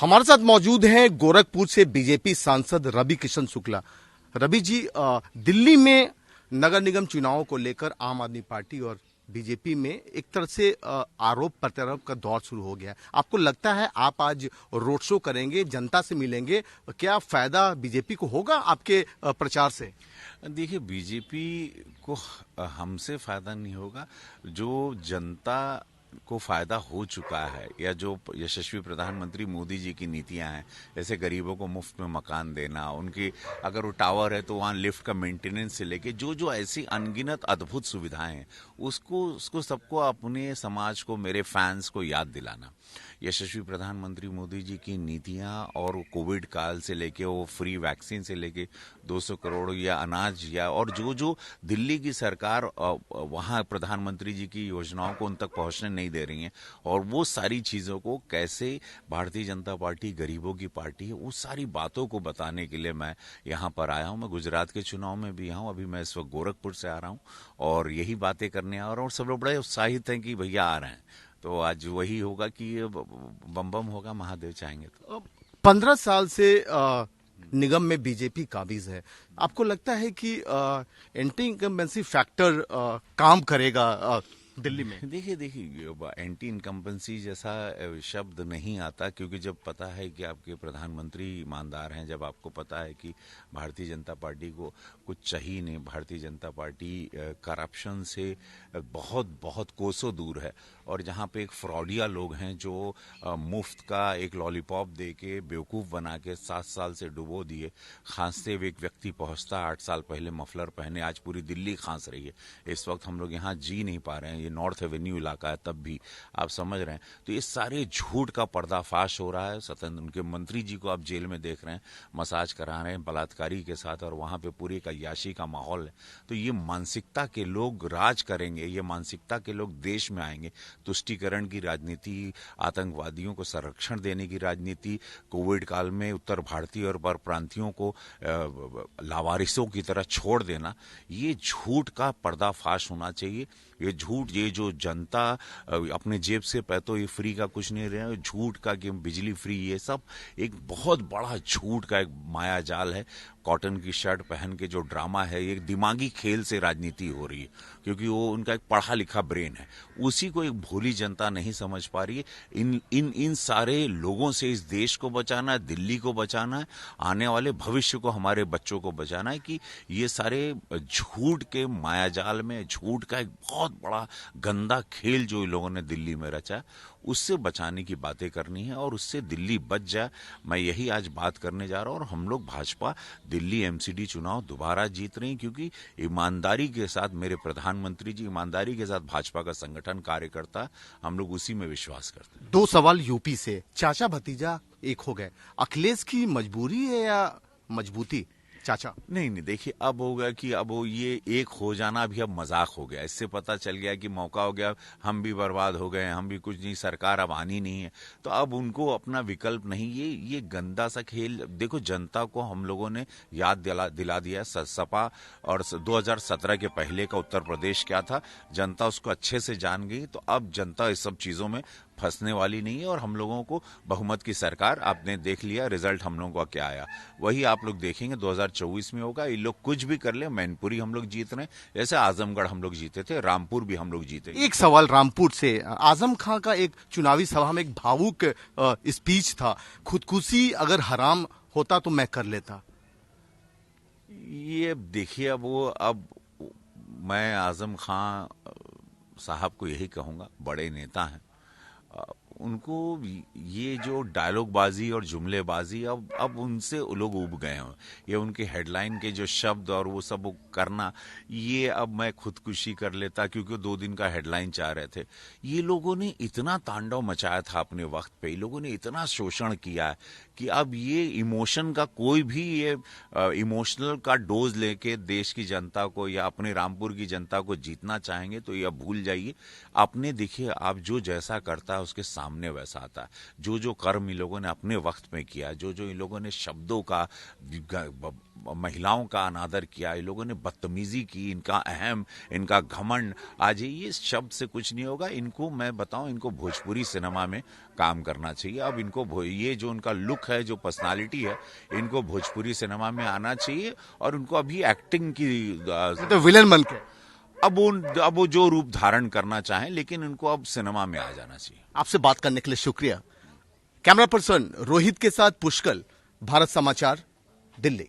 हमारे साथ मौजूद हैं गोरखपुर से बीजेपी सांसद रवि किशन शुक्ला। रवि जी, दिल्ली में नगर निगम चुनावों को लेकर आम आदमी पार्टी और बीजेपी में एक तरह से आरोप प्रत्यारोप का दौर शुरू हो गया है। आपको लगता है आप आज रोड शो करेंगे, जनता से मिलेंगे, क्या फायदा बीजेपी को होगा आपके प्रचार से? देखिए, बीजेपी को हमसे फायदा नहीं होगा। जो जनता को फायदा हो चुका है या जो यशस्वी प्रधानमंत्री मोदी जी की नीतियां हैं, जैसे गरीबों को मुफ्त में मकान देना, उनकी अगर वो टावर है तो वहाँ लिफ्ट का मेंटेनेंस से लेके जो जो ऐसी अनगिनत अद्भुत सुविधाएं हैं, उसको सबको अपने समाज को, मेरे फैंस को याद दिलाना। यशस्वी प्रधानमंत्री मोदी जी की नीतियां और कोविड काल से लेके वो फ्री वैक्सीन से लेके 200 करोड़ या अनाज या और जो जो दिल्ली की सरकार वहां प्रधानमंत्री जी की योजनाओं को उन तक पहुंचने नहीं दे रही है, और वो सारी चीजों को कैसे भारतीय जनता पार्टी गरीबों की पार्टी है, उस सारी बातों को बताने के लिए मैं यहाँ पर आया हूँ। मैं गुजरात के चुनाव में भी यहाँ हूँ, अभी मैं इस वक्त गोरखपुर से आ रहा हूँ और यही बातें करने आ रहा हूँ। और सब लोग बड़े उत्साहित हैं कि भैया आ रहे हैं, तो आज वही होगा कि बम बम होगा, महादेव चाहेंगे। तो 15 साल से निगम में बीजेपी काबिज है। आपको लगता है कि एंटी इनकम्बेंसी फैक्टर काम करेगा दिल्ली में? देखिए एंटी इनकम्बेंसी जैसा शब्द नहीं आता, क्योंकि जब पता है कि आपके प्रधानमंत्री ईमानदार हैं, जब आपको पता है कि भारतीय जनता पार्टी को कुछ चाहिए नहीं, भारतीय जनता पार्टी करप्शन से बहुत बहुत कोसों दूर है, और जहां पे एक फ्रॉडिया लोग हैं जो मुफ्त का एक लॉलीपॉप दे के बेवकूफ़ बना के 7 साल से डुबो दिए। खांसते हुए एक व्यक्ति पहुंचता 8 साल पहले मफलर पहने, आज पूरी दिल्ली खांस रही है। इस वक्त हम लोग यहाँ जी नहीं पा रहे हैं, ये नॉर्थ एवेन्यू इलाका है, तब भी आप समझ रहे हैं। तो ये सारे झूठ का पर्दाफाश हो रहा है। स्वतंत्र उनके मंत्री जी को आप जेल में देख रहे हैं, मसाज करा रहे हैं बलात्कारी के साथ, और वहां पे पूरी एक अय्याशी का माहौल है। तो ये मानसिकता के लोग राज करेंगे, ये मानसिकता के लोग देश में आएंगे। तुष्टीकरण की राजनीति, आतंकवादियों को संरक्षण देने की राजनीति, कोविड काल में उत्तर भारतीय और परप्रांतियों को लावारिसों की तरह छोड़ देना, ये झूठ का पर्दाफाश होना चाहिए। ये झूठ, ये जो जनता अपने जेब से पैतो, ये फ्री का कुछ नहीं रहे, झूठ का कि बिजली फ्री, ये सब एक बहुत बड़ा झूठ का एक माया जाल है। कॉटन की शर्ट पहन के जो ड्रामा है, ये दिमागी खेल से राजनीति हो रही है, क्योंकि वो उनका एक पढ़ा लिखा ब्रेन है, उसी को एक भोली जनता नहीं समझ पा रही है। इन सारे लोगों से इस देश को बचाना है, दिल्ली को बचाना है, आने वाले भविष्य को, हमारे बच्चों को बचाना है, कि ये सारे झूठ के मायाजाल में, झूठ का एक बहुत बड़ा गंदा खेल जो इन लोगों ने दिल्ली में रचा है, उससे बचाने की बातें करनी है और उससे दिल्ली बच जाए। मैं यही आज बात करने जा रहा हूं। और हम लोग भाजपा दिल्ली एमसीडी चुनाव दोबारा जीत रही, क्योंकि ईमानदारी के साथ मेरे प्रधानमंत्री जी, ईमानदारी के साथ भाजपा का संगठन कार्य करता है, हम लोग उसी में विश्वास करते हैं। 2 सवाल यूपी से, चाचा भतीजा एक हो गए, अखिलेश की मजबूरी है या मजबूती? चाचा नहीं, देखिए, अब होगा कि अब वो ये एक हो जाना भी अब मजाक हो गया। इससे पता चल गया कि मौका हो गया, हम भी बर्बाद हो गए, हम भी कुछ नहीं, सरकार अब आनी नहीं है, तो अब उनको अपना विकल्प नहीं। ये गंदा सा खेल। देखो, जनता को हम लोगों ने याद दिला दिया सपा और 2017 के पहले का उत्तर प्रदेश क्या था, जनता उसको अच्छे से जान गई। तो अब जनता इस सब चीजों में फंसने वाली नहीं है, और हम लोगों को बहुमत की सरकार, आपने देख लिया रिजल्ट हम लोगों का क्या आया, वही आप लोग देखेंगे 2024 में होगा। ये लोग कुछ भी कर ले, मैनपुरी हम लोग जीत रहे हैं, जैसे आजमगढ़ हम लोग जीते थे, रामपुर भी हम लोग जीते। एक सवाल रामपुर से, आजम खां का एक चुनावी सभा में एक भावुक स्पीच था, खुदकुशी अगर हराम होता तो मैं कर लेता। ये देखिए, अब मैं आजम खां साहब को यही कहूंगा, बड़े नेता हैं, उनको ये जो डायलॉगबाजी और जुमलेबाजी, अब उनसे लोग उब गए हैं। ये उनके हेडलाइन के जो शब्द और वो सब करना, ये अब मैं खुदकुशी कर लेता, क्योंकि 2 दिन का हेडलाइन चाह रहे थे। ये लोगों ने इतना तांडव मचाया था अपने वक्त पे, लोगों ने इतना शोषण किया है कि अब ये इमोशन का कोई भी, ये इमोशनल का डोज लेके देश की जनता को या अपने रामपुर की जनता को जीतना चाहेंगे तो यह भूल जाइए। आपने देखिए, आप जो जैसा करता है उसके सामने वैसा आता है। जो जो कर्म इन लोगों ने अपने वक्त में किया, जो जो इन लोगों ने शब्दों का महिलाओं का अनादर किया, ये लोगों ने बदतमीजी की, इनका अहम, इनका घमंड, आज ये शब्द से कुछ नहीं होगा। इनको मैं बताऊं, इनको भोजपुरी सिनेमा में काम करना चाहिए। अब इनको ये जो उनका लुक है, जो पर्सनालिटी है, इनको भोजपुरी सिनेमा में आना चाहिए और उनको अभी एक्टिंग की तो विलन बन के अब वो जो रूप धारण करना चाहें, लेकिन उनको अब सिनेमा में आ जाना चाहिए। आपसे बात करने के लिए शुक्रिया। कैमरा पर्सन रोहित के साथ पुष्कल, भारत समाचार, दिल्ली।